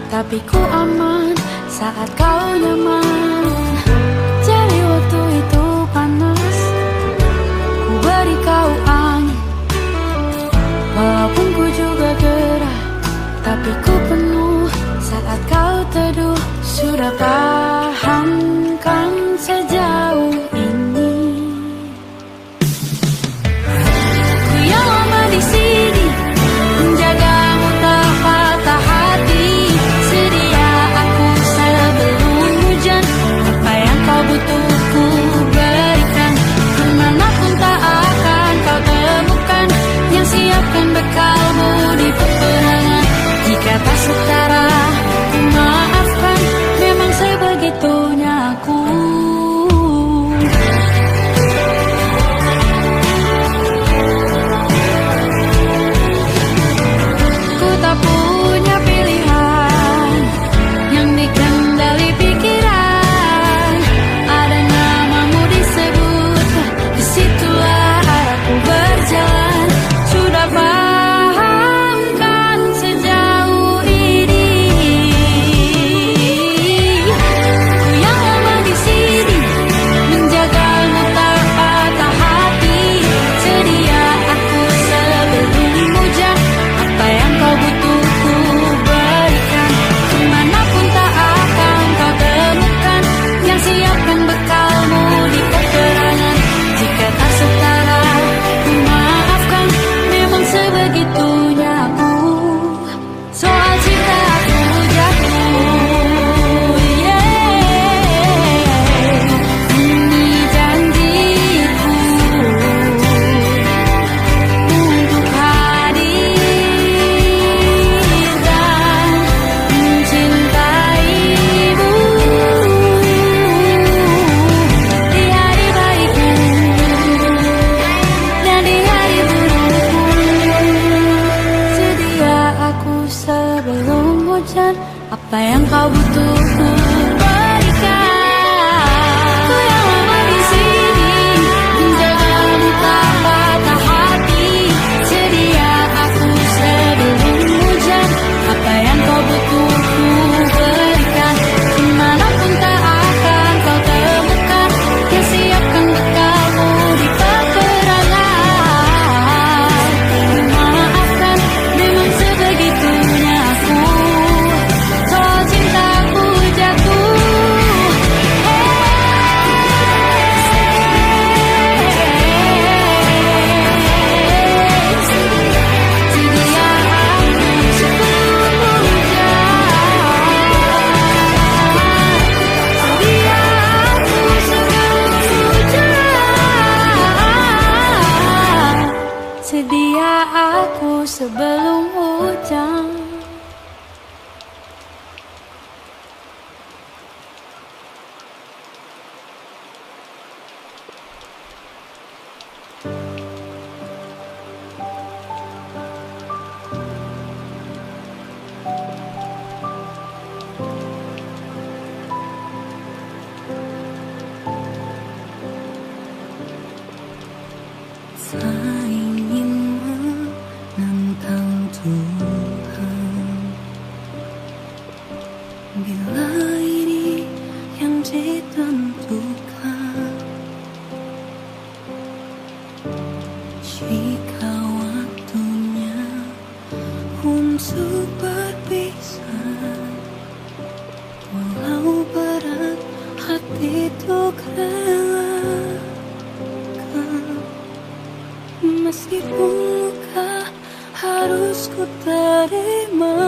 tapi ku aman saat kau nyaman. Jadi waktu itu panas, ku beri kau angin. Walaupun ku juga gerah, tapi ku penuh saat kau teduh. Sudah paham kan sejauh ini? Ku yang lama di sini, menjagamu tak patah hati. Sedia aku sebelum hujan, apa yang kau butuh ku berikan. Kemanapun tak akan kau temukan yang siapkan bekalmu di peperangan. Jika tak setara, ku maafkan, memang sebegitunya aku. Ku tak punya pilihan yang dikendali pikiran. Ada namamu disebut, disitulah arahku berjalan. Sudah paham kan sejauh ini? Ku yang lama di sini, menjagamu tak patah hati. Sedia aku sebelum hujan, apa yang kau butuh ku berikan. Kemanapun tak akan kau temukan yang siapkan bekalmu di peperangan. Jika tak setara, ku maafkan, memang sebegitunya aku. Soal cinta aku jatuh, ini janjiku untuk hadir dan mencintaimu di hari baikmu dan di hari burukmu. Sedia aku sebelum hujan, apa yang kau butuh ku berikan. Ku yang lama di sini, menjagamu tak patah hati. Sedia aku sebelum hujan, apa yang kau butuh ku berikan. Kemanapun tak akan kau temukan yang siapkan bekalmu di peperangan. Maafkan, memang sebegitunya aku. Soal cintaku jatuh, sedia aku sebelum hujan. Sedia aku sebelum hujan. Tak ingin menantang Tuhan, bila ini yang ditentukan. Jika waktunya untuk berpisah, walau berat hati untuk relakan. Meskipun luka harus ku terima,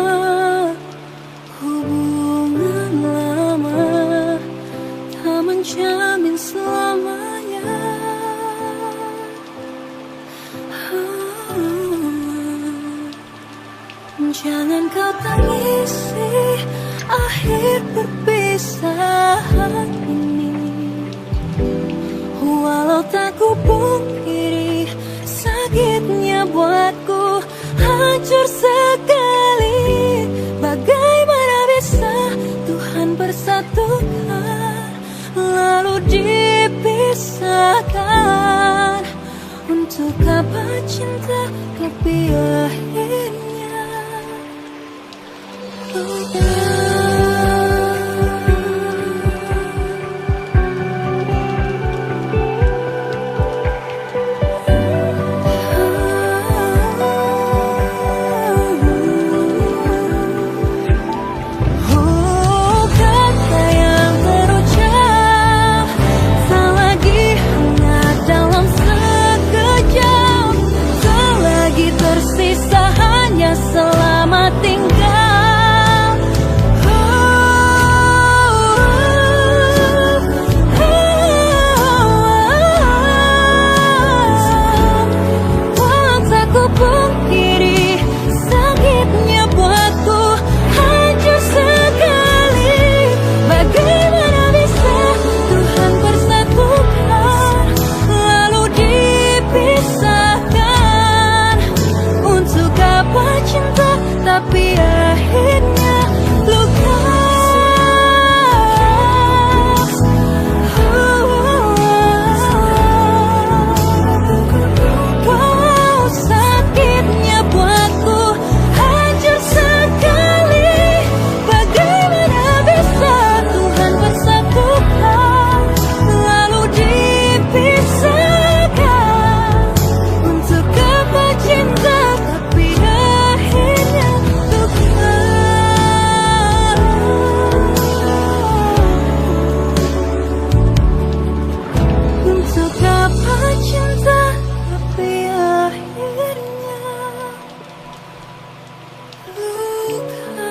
hubungan lama tak menjamin selamanya. Jangan kau tangisi akhir perpisahan ini, walau tak ku pungkiri sakitnya buatku hancur sekali. Bagaimana bisa Tuhan bersatukan lalu dipisahkan? Untuk apa cinta lebih akhirnya? Oh, akhirnya luka. Wow, sakitnya buatku hancur sekali. Bagaimana bisa Tuhan bersatukan lalu dipisahkan untuk apa cinta tapi akhirnya luka. Untuk apa cinta tapi akhirnya luka.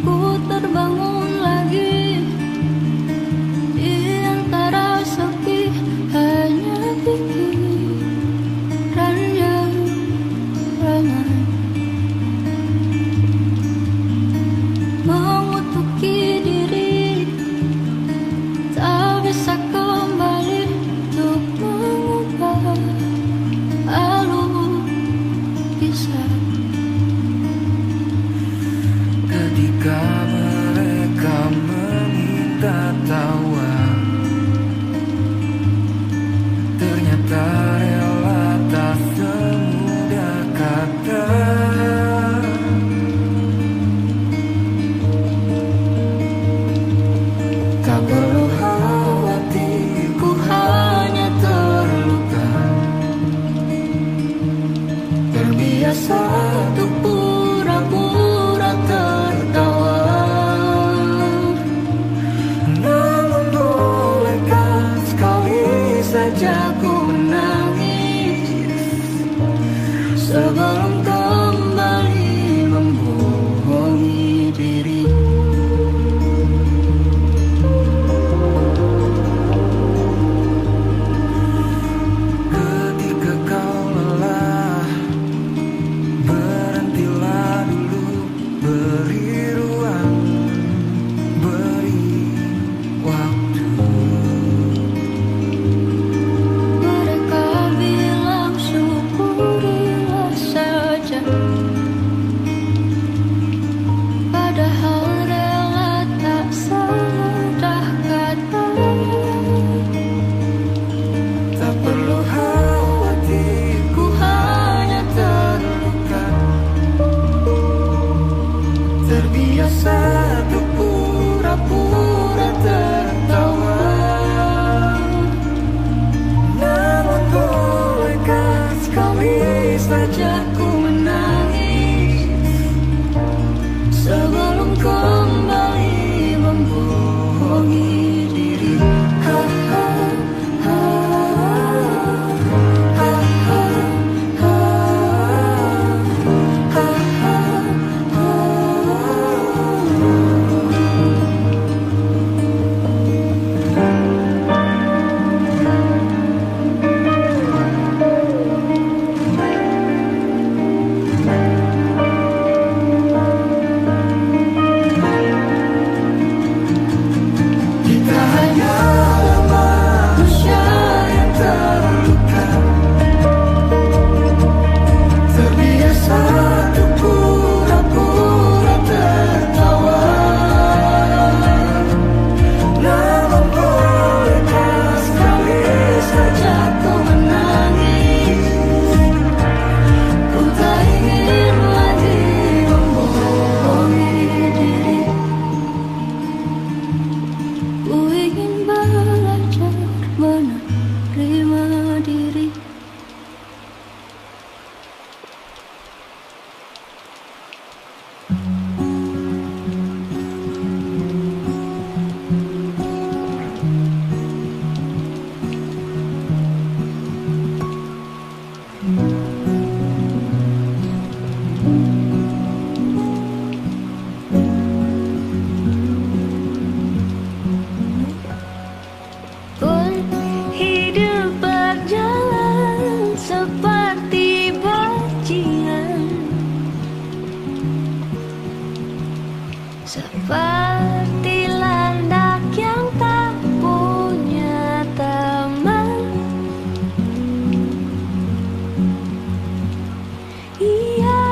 Ku terbangun lagi di antara sepi, hanya pikiran yang ramai mengutuki diri, tak bisa kembali untuk mengubah alur kisah. Ketika mereka meminta tawa, ternyata rela tak semudah kata. Tak perlu khawatir, ku hanya terluka. Terbiasa untuk pura-pura tertawa. seperti landak yang tak punya teman. Ia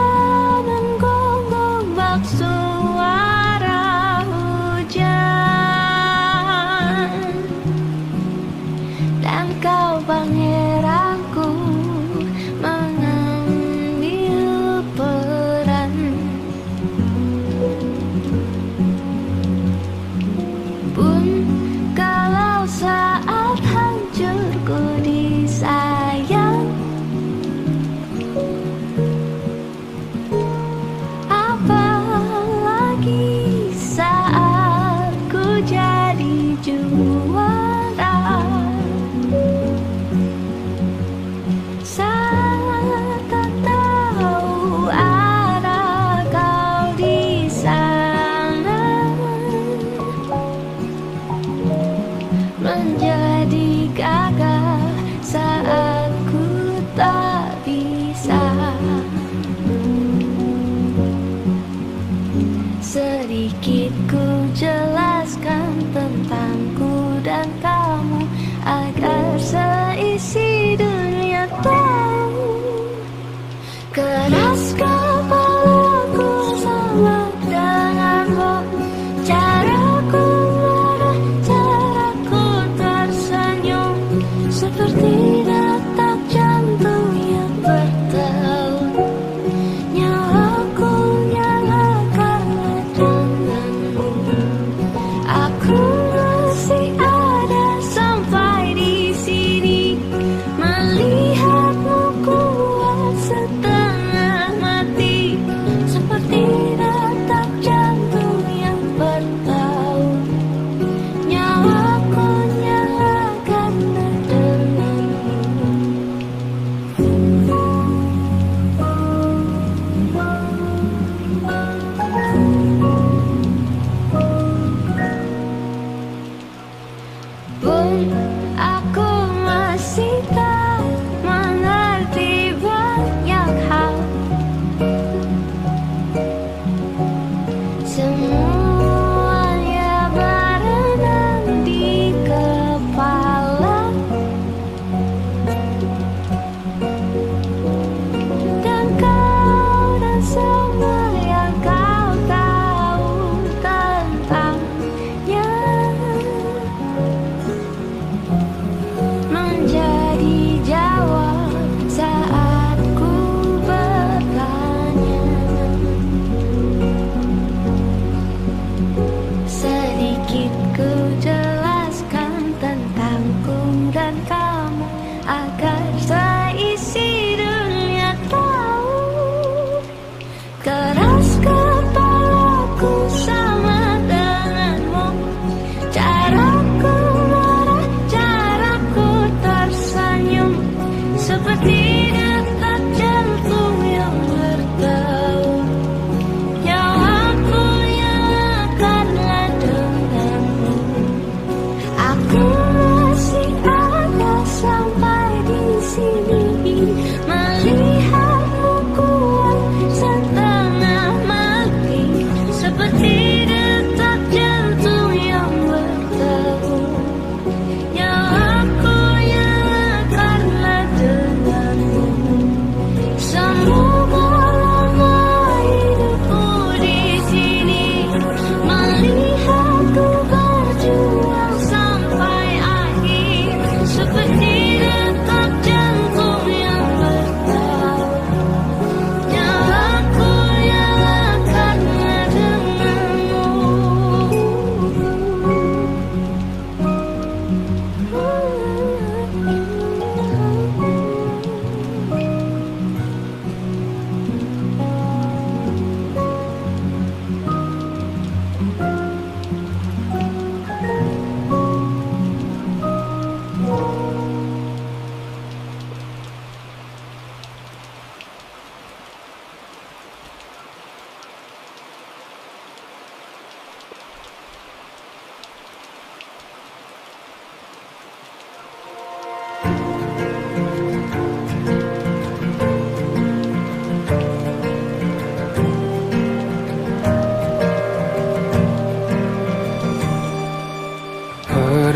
menggonggong suara hujan, dan kau pangeranku mengambil peran. Pun kalau saat hancurku disayang, apalagi saat ku jadi juara. Saat tak tahu arah kau di sana, menjadi gagah saat ku tak bisa. Sedikit ku jelaskan tentangku dan kamu, agar seisi dunia tahu. Keras kepalaku sama denganmu, caraku marah, caraku tersenyum, seperti detak jantung yang bertaut. Nyalaku nyalakan denganmu,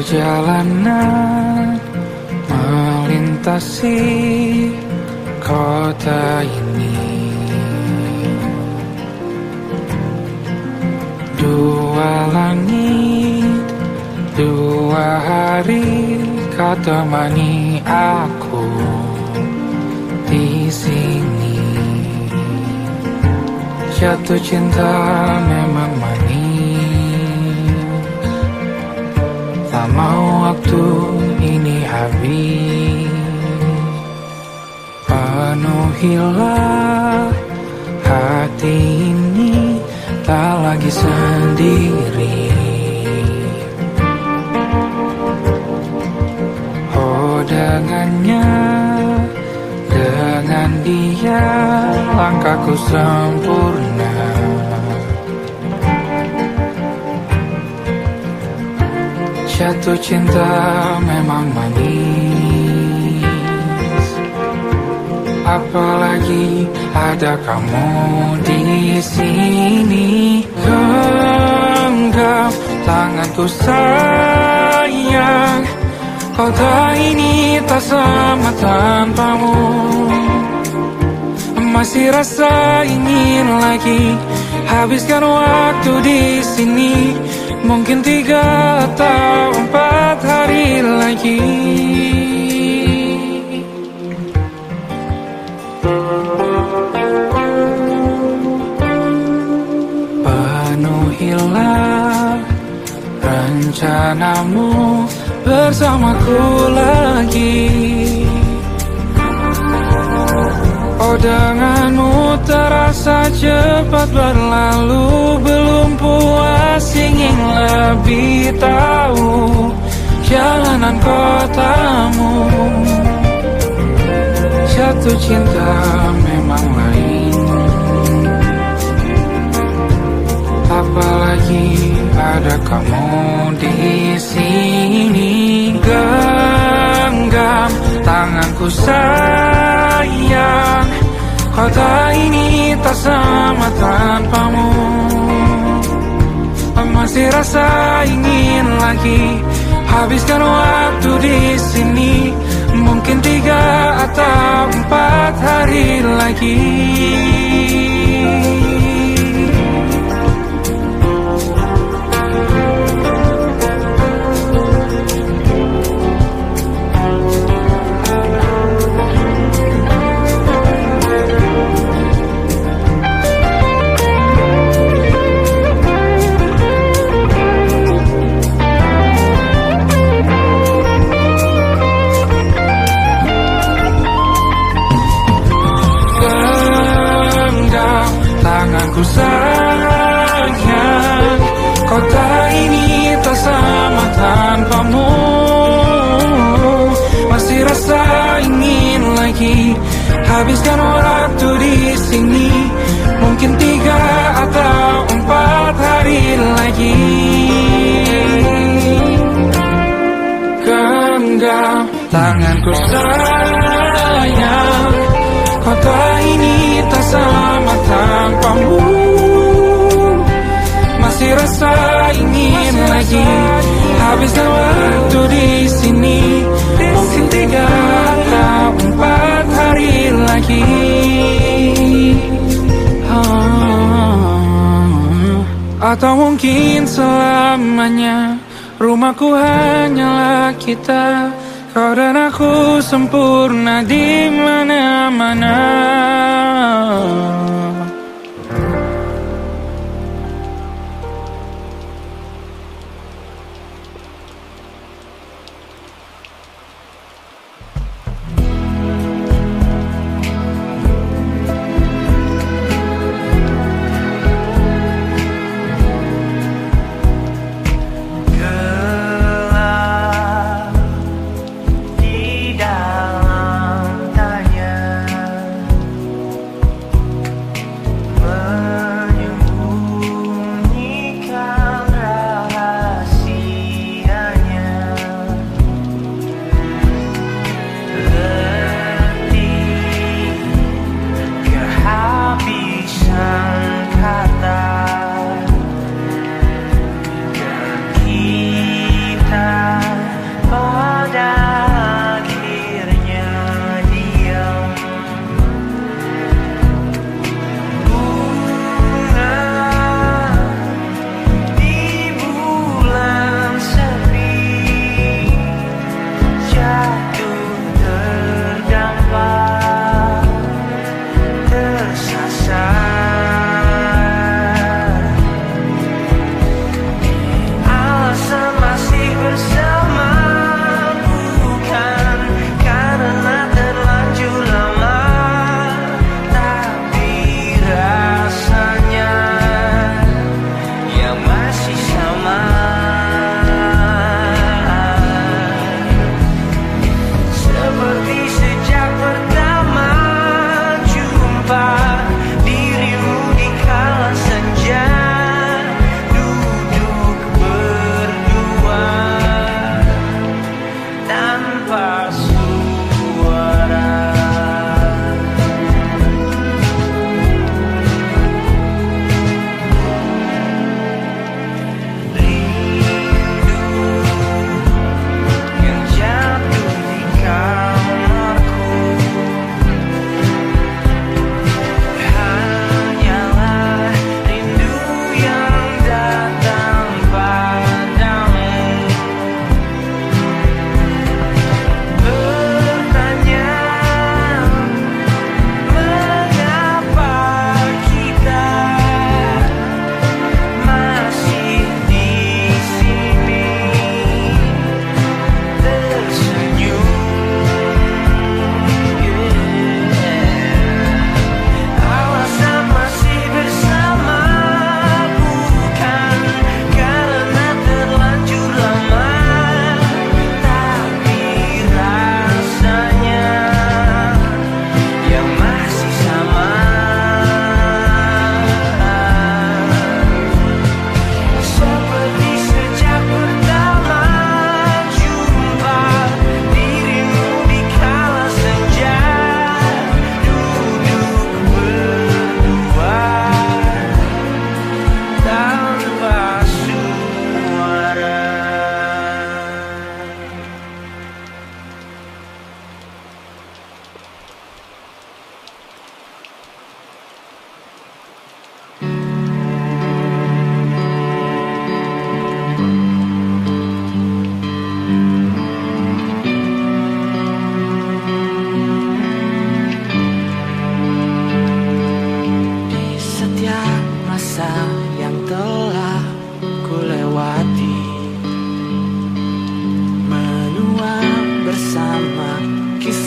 Perjalanan melintasi kota ini, dua langit, dua hari kau temani aku di sini. Jatuh cinta memang manis, tak mau waktu ini habis. Penuhilah hati ini, tak lagi sendiri. Oh dengannya, dengan dia langkahku sempurna. Jatuh cinta memang manis, apalagi ada kamu di sini. Genggam tanganku sayang, kota ini tak sama tanpamu. Masih rasa ingin lagi habiskan waktu di sini. Mungkin 3 atau 4 hari lagi. Penuhilah rencanamu bersamaku lagi. Oh denganmu terasa cepat berlalu, belum puas ingin lebih tahu jalanan kotamu. Jatuh cinta memang lain, apalagi ada kamu di sini. Genggam tanganku sayang, kota ini tak sama tanpamu. Masih rasa ingin lagi habiskan waktu di sini. Mungkin 3 atau 4 hari lagi. Tanganku sayang, kota ini tak sama tanpamu. Masih rasa ingin lagi habiskan waktu di sini. Mungkin 3 atau 4 hari lagi. Genggam tanganku sayang, kota ini tak sama tanpamu. Masih rasa ingin lagi habiskan waktu di sini. Mungkin 3 atau 4 hari lagi. Atau mungkin selamanya. Rumahku hanyalah kita, kau dan aku sempurna di mana-mana.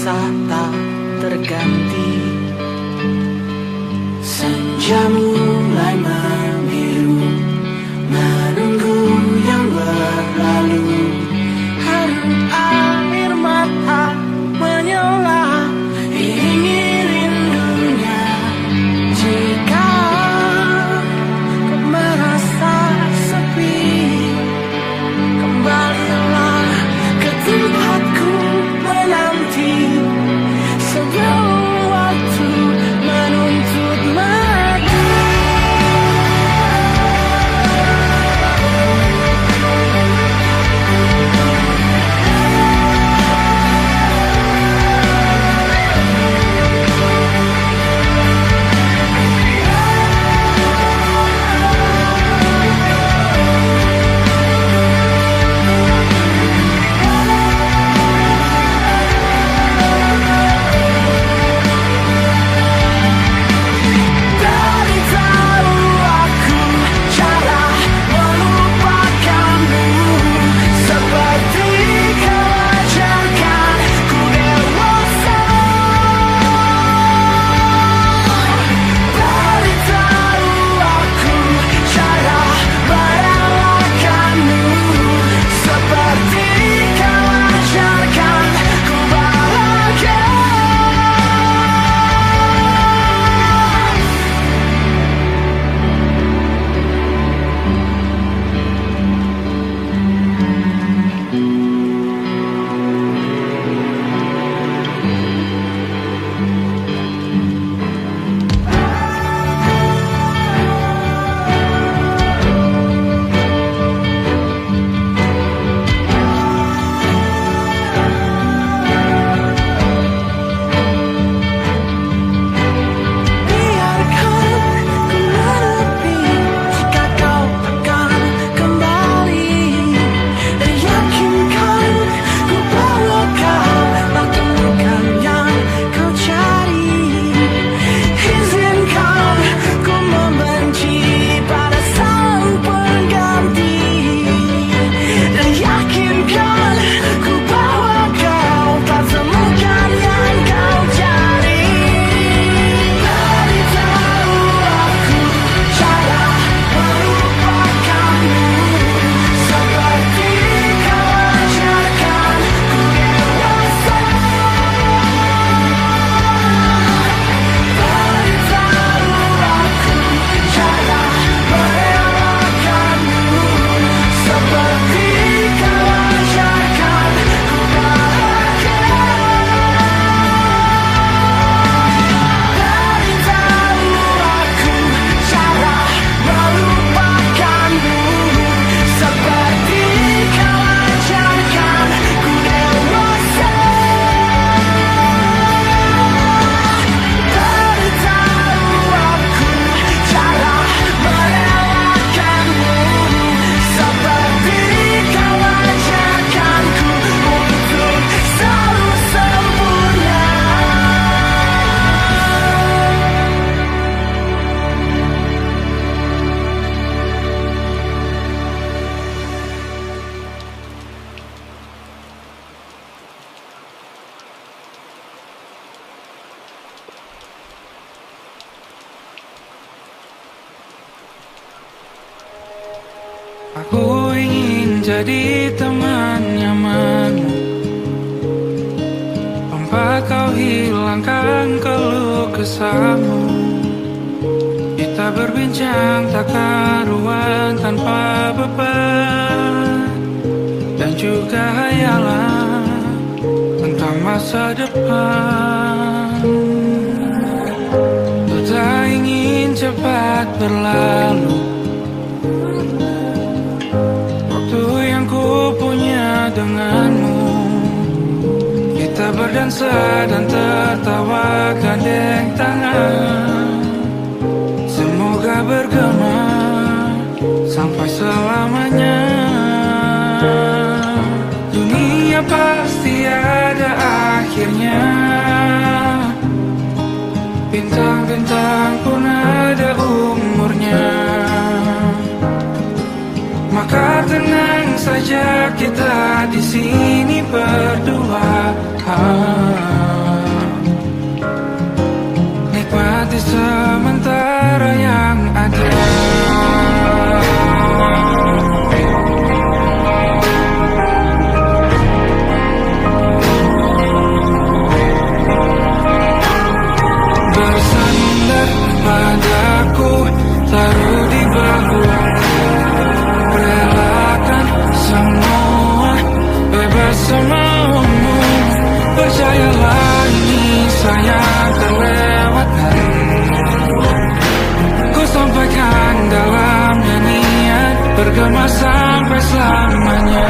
rasa tak terganti. Senja mulai membiru, menunggu yang berlalu. Harum air mata menyala, ingin rindunya. Jika kau merasa sepi, kembalilah ke tempatku menanti. Sebelum waktu menuntut mati. Aku ingin jadi teman nyamanmu, tempat kau hilangkan keluh kesahmu. Kita berbincang tak karuan tanpa beban, dan juga hayalan tentang masa depan. Ku tak ingin cepat berlalu, waktu yang ku punya denganmu. Kita berdansa dan tertawa gandeng tangan, semoga bergema sampai selamanya. Dunia pasti ada akhirnya, bintang-bintang pun ada umurnya. Maka tenang saja kita di sini berdua. bergema sampai selamanya.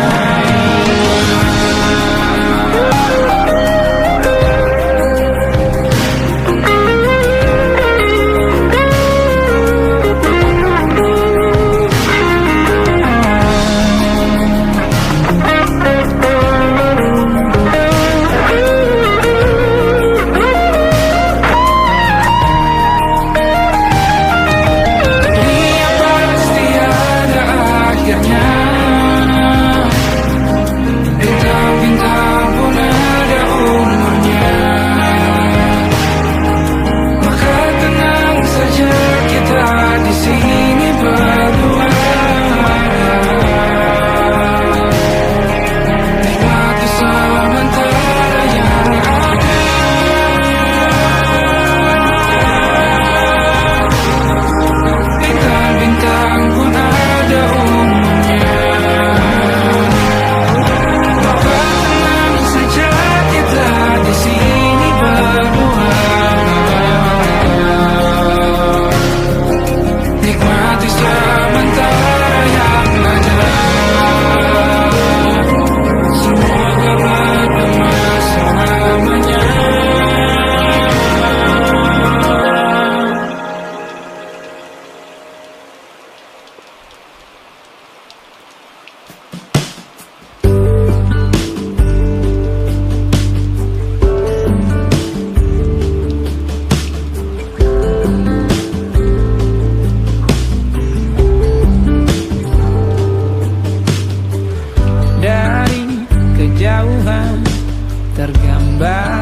Tergambar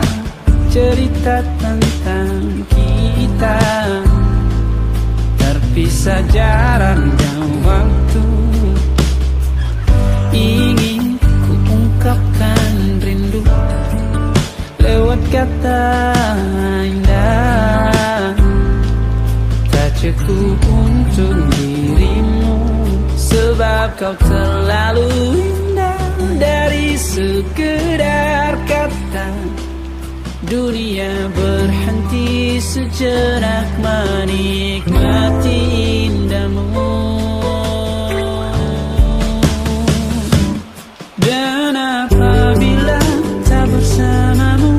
cerita tentang kita, terpisah jarak dan waktu. Ingin ku ungkapkan rindu lewat kata indah, tak cukup untuk dirimu, sebab kau terlalu indah. Dari sekedar kata, dunia berhenti sejenak menikmati indahmu. Dan apabila tak bersamamu,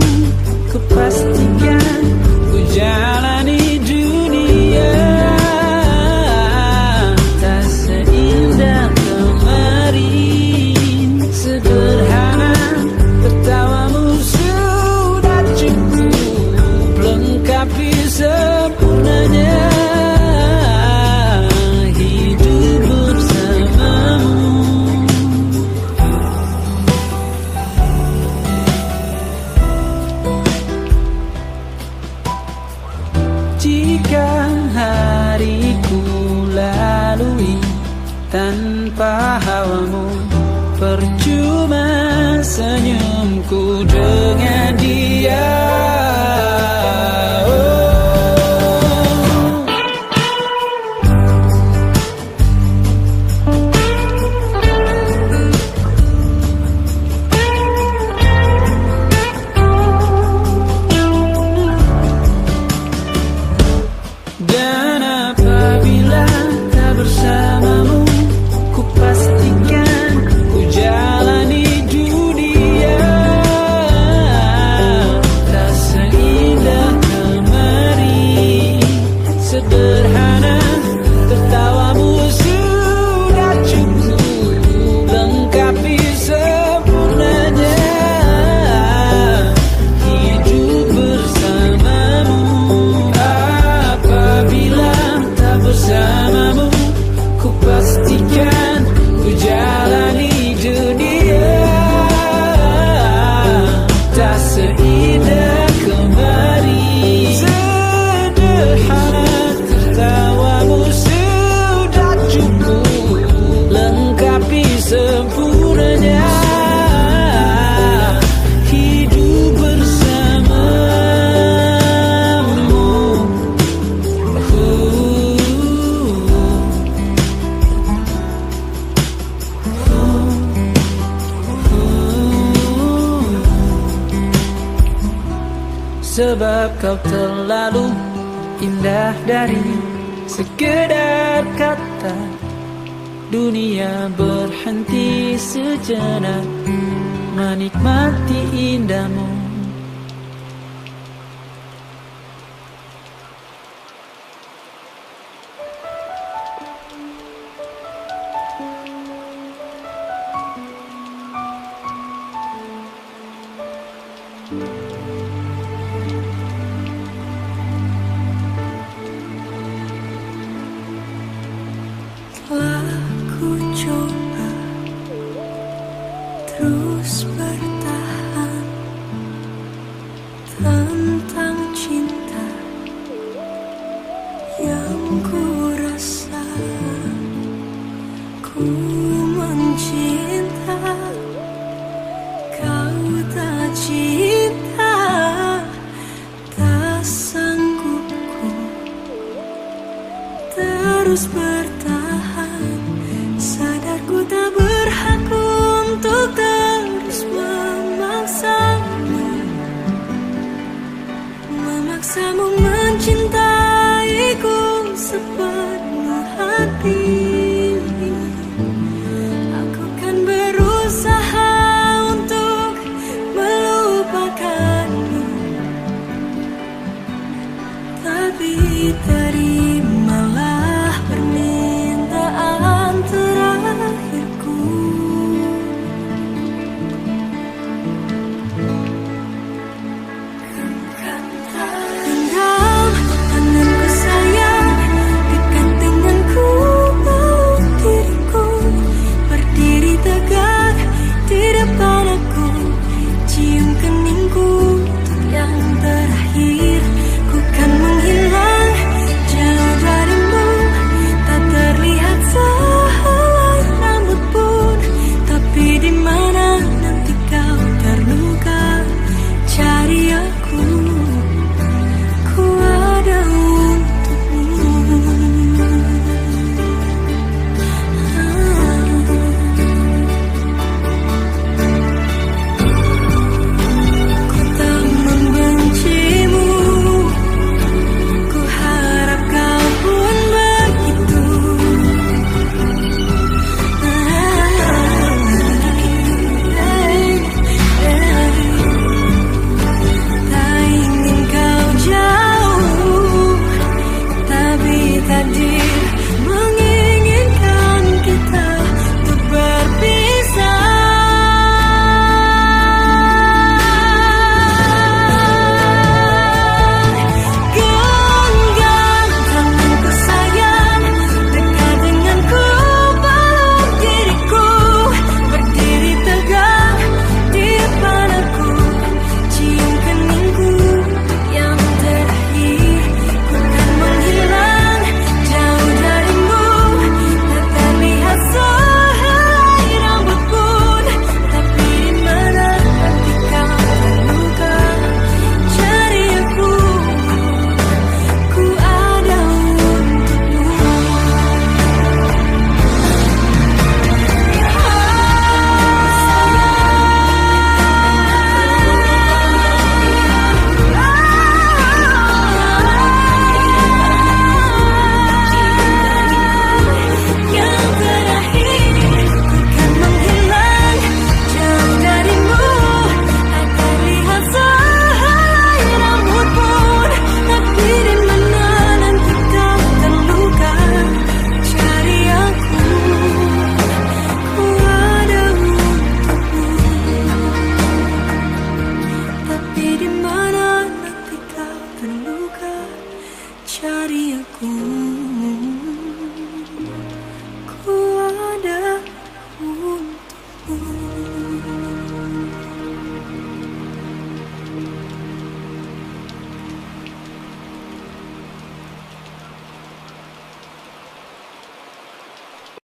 ku pastikan ku jalani dunia tak seindah kemarin. Sederhana, tertawamu sudah cukup lengkapi sempurnanya hidup bersamamu. Jika hariku lalui tanpa hawamu, percuma senyumku dengan dia. Dan apabila tak bersamamu, ku pastikan ku jalani dunia tak seindah kemarin. Sederhana, tertawamu sudah cukup lengkapi sempurnanya hidup bersamamu. Apabila tak bersamamu, ku pastikan ku jalani dunia tak seindah kemarin. Sederhana, tertawamu sudah cukup lengkapi sempurnanya hidup bersamamu. Sebab kau terlalu indah dari sekedar kata, dunia berhenti sejenak menikmati indahmu. Telah ku coba terus bertahan tentang cinta yang ku rasa. Ku mencinta, kau tak cinta, tak sanggup ku terus bertahan. Sadar ku tak berhak untuk terus memaksamu mencintaiku sepenuhnya.